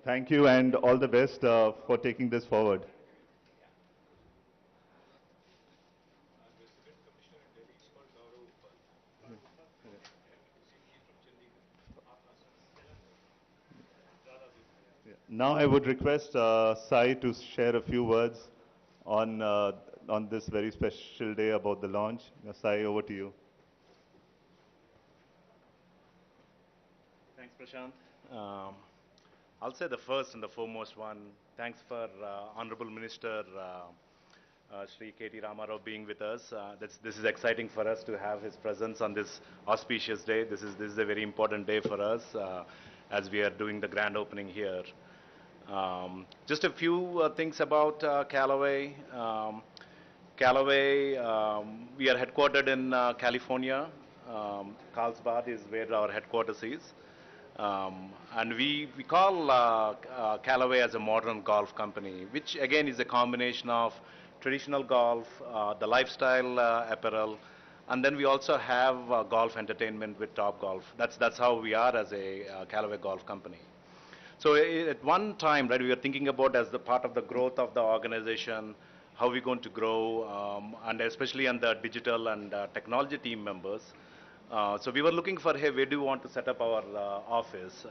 Thank you and all the best for taking this forward. Now I would request Sai to share a few words on this very special day about the launch. Sai, over to you. Thanks, Prashant. I'll say the first and the foremost one. Thanks for Honorable Minister Shri KT Ramarao being with us. This is exciting for us to have his presence on this auspicious day. This is a very important day for us as we are doing the grand opening here. Just a few things about Callaway. Callaway, we are headquartered in California. Carlsbad is where our headquarters is. And we call Callaway as a modern golf company, which again is a combination of traditional golf, the lifestyle apparel, and then we also have golf entertainment with Top Golf. That's how we are as a Callaway golf company. So at one time, right, we were thinking about as the part of the growth of the organization, how we're going to grow, and especially on the digital and technology team members. So we were looking for, hey, where do we want to set up our office?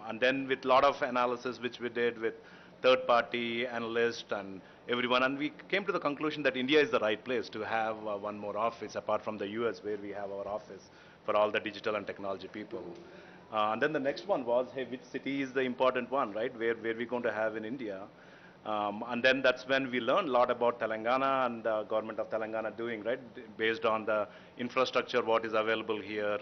And then with a lot of analysis, which we did with third-party analysts and everyone, and we came to the conclusion that India is the right place to have one more office, apart from the US, where we have our office for all the digital and technology people. And then the next one was, hey, which city is the important one, right? Where we're going to have in India. And then that's when we learned a lot about Telangana and the government of Telangana doing, right, based on the infrastructure, what is available here,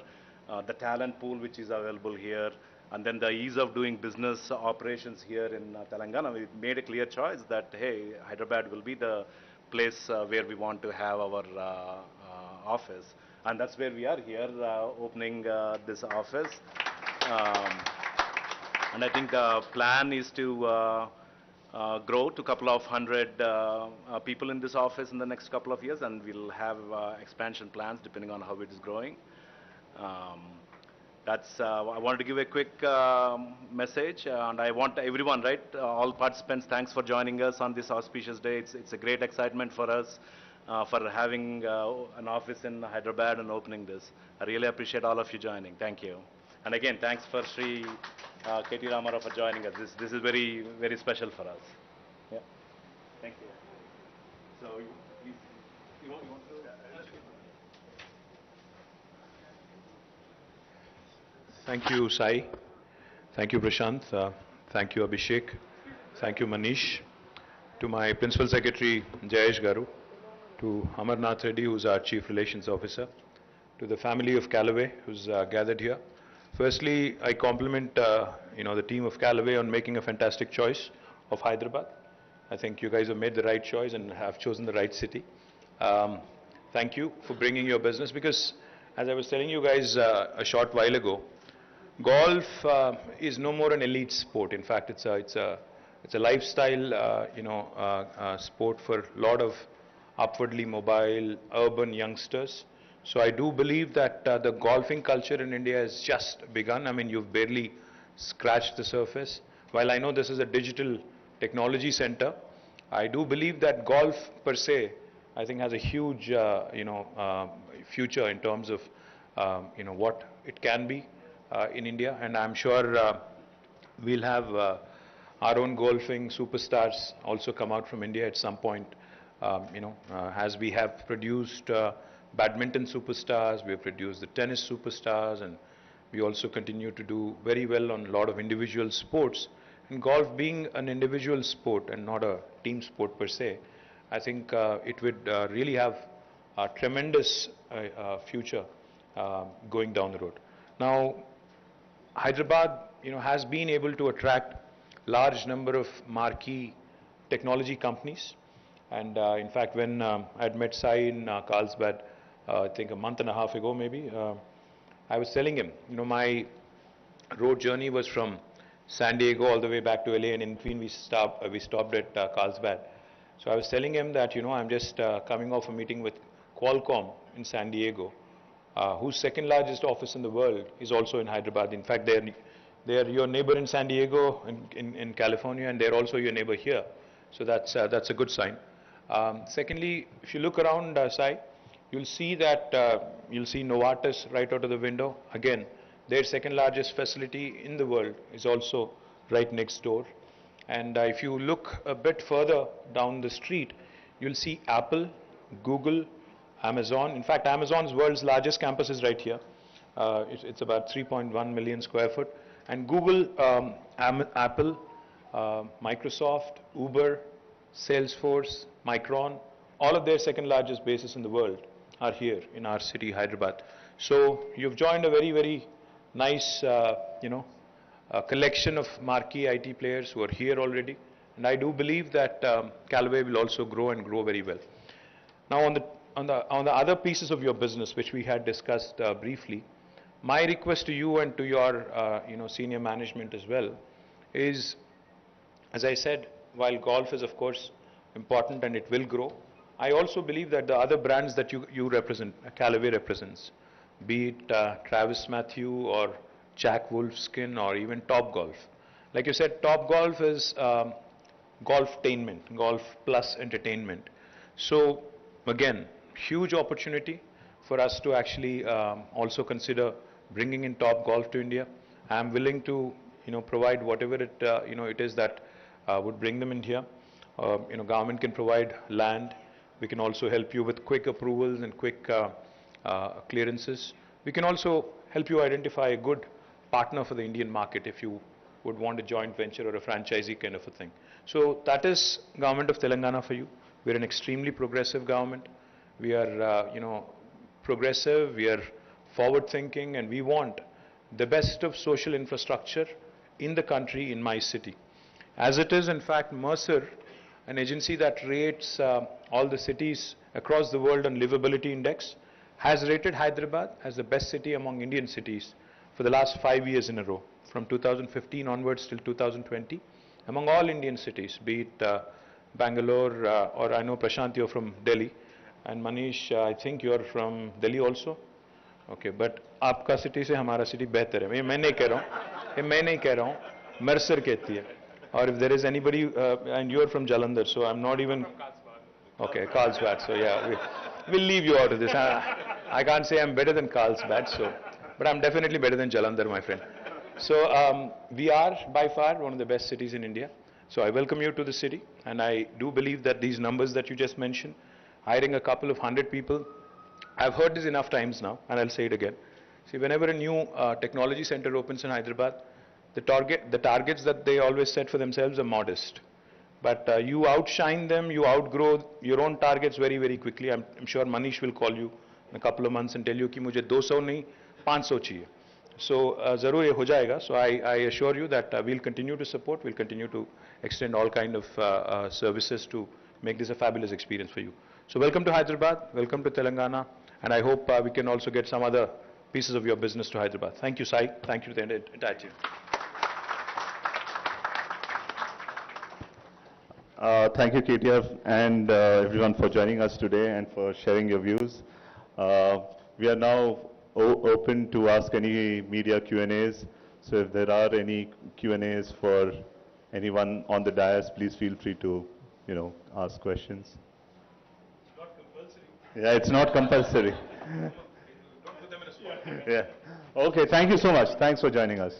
the talent pool which is available here, and then the ease of doing business operations here in Telangana. We made a clear choice that, hey, Hyderabad will be the place where we want to have our office. And that's where we are here, opening this office. And I think the plan is to grow to a couple of hundred people in this office in the next couple of years, and we'll have expansion plans depending on how it is growing. I wanted to give a quick message, and I want everyone, right, all participants, thanks for joining us on this auspicious day. It's a great excitement for us for having an office in Hyderabad and opening this. I really appreciate all of you joining. Thank you. And again, thanks for Sri KT Ramarao for joining us. This is very, very special for us. Yeah. Thank you. So, you want to? Thank you, Sai. Thank you, Prashant. Thank you, Abhishek. Thank you, Manish. To my Principal Secretary, Jayesh Garu. To Amarnath Reddy, who's our Chief Relations Officer. To the family of Callaway, who's gathered here. Firstly, I compliment the team of Callaway on making a fantastic choice of Hyderabad. I think you guys have made the right choice and have chosen the right city. Thank you for bringing your business, because as I was telling you guys a short while ago, golf is no more an elite sport. In fact, it's a lifestyle sport for a lot of upwardly mobile urban youngsters. So I do believe that the golfing culture in India has just begun. I mean, you've barely scratched the surface. While I know this is a digital technology center, I do believe that golf per se, I think, has a huge, future in terms of, what it can be in India. And I'm sure we'll have our own golfing superstars also come out from India at some point, as we have produced badminton superstars, we have produced the tennis superstars, and we also continue to do very well on a lot of individual sports. And golf being an individual sport and not a team sport per se, I think it would really have a tremendous future going down the road. Now, Hyderabad, has been able to attract large number of marquee technology companies. And in fact, when I had met Sai in Carlsbad, I think a month and a half ago maybe, I was telling him, my road journey was from San Diego all the way back to LA, and in between we stopped at Carlsbad. So I was telling him that, I'm just coming off a meeting with Qualcomm in San Diego, whose second largest office in the world is also in Hyderabad. In fact, They're your neighbor in San Diego, in California, and they're also your neighbor here. So that's a good sign. Secondly, if you look around, Sai, you'll see that you'll see Novartis right out of the window. Again, their second largest facility in the world is also right next door. And if you look a bit further down the street, you'll see Apple, Google, Amazon. In fact, Amazon's world's largest campus is right here. It's about 3.1 million square foot. And Google, Apple, Microsoft, Uber, Salesforce, Micron, all of their second largest bases in the world are here in our city, Hyderabad. So you've joined a very, very nice, a collection of marquee IT players who are here already. And I do believe that Callway will also grow and grow very well. Now on the other pieces of your business, which we had discussed briefly, my request to you and to your senior management as well is, as I said, while golf is of course important and it will grow, I also believe that the other brands that you represent, Callaway represents, be it Travis Mathew or Jack Wolfskin or even Top Golf. Like you said, Top Golf is golftainment, golf plus entertainment. So again, huge opportunity for us to actually also consider bringing in Top Golf to India. I am willing to provide whatever it is that would bring them in here. Government can provide land. We can also help you with quick approvals and quick clearances. We can also help you identify a good partner for the Indian market if you would want a joint venture or a franchisee kind of a thing. So that is Government of Telangana for you. We are an extremely progressive government. We are, progressive, we are forward thinking, and we want the best of social infrastructure in the country, in my city. As it is, in fact, Mercer, an agency that rates all the cities across the world on livability index, has rated Hyderabad as the best city among Indian cities for the last 5 years in a row, from 2015 onwards till 2020, among all Indian cities, be it Bangalore, or I know Prashant, you're from Delhi, and Manish, I think you're from Delhi also. Okay, but आपका city से हमारा city बेहतर है. मैं नहीं कह रहा हूँ, मैं नहीं कह रहा हूँ, Mercer कहती है. Or if there is anybody, and you're from Jalandhar, so I'm not even. Okay, Carlsbad. So yeah, we'll leave you out of this. I can't say I'm better than Carlsbad, so, but I'm definitely better than Jalandhar, my friend. So we are by far one of the best cities in India. So I welcome you to the city, and I do believe that these numbers that you just mentioned, hiring a couple of 100 people, I've heard this enough times now, and I'll say it again. See, whenever a new technology center opens in Hyderabad, the targets that they always set for themselves are modest. But you outshine them, you outgrow your own targets very, very quickly. I'm sure Manish will call you in a couple of months and tell you कि मुझे 200 नहीं 500 चाहिए. So ज़रूर ये हो जाएगा. So I assure you that we'll continue to support, we'll continue to extend all kind of services to make this a fabulous experience for you. So welcome to Hyderabad, welcome to Telangana, and I hope we can also get some other pieces of your business to Hyderabad. Thank you, Sai. Thank you to the entire team. Thank you, KTR, and everyone for joining us today and for sharing your views. We are now open to ask any media Q&As. So if there are any Q&As for anyone on the dais, please feel free to, ask questions. It's not compulsory. Yeah, it's not compulsory. Don't put them in a spot. Yeah. Okay, thank you so much. Thanks for joining us.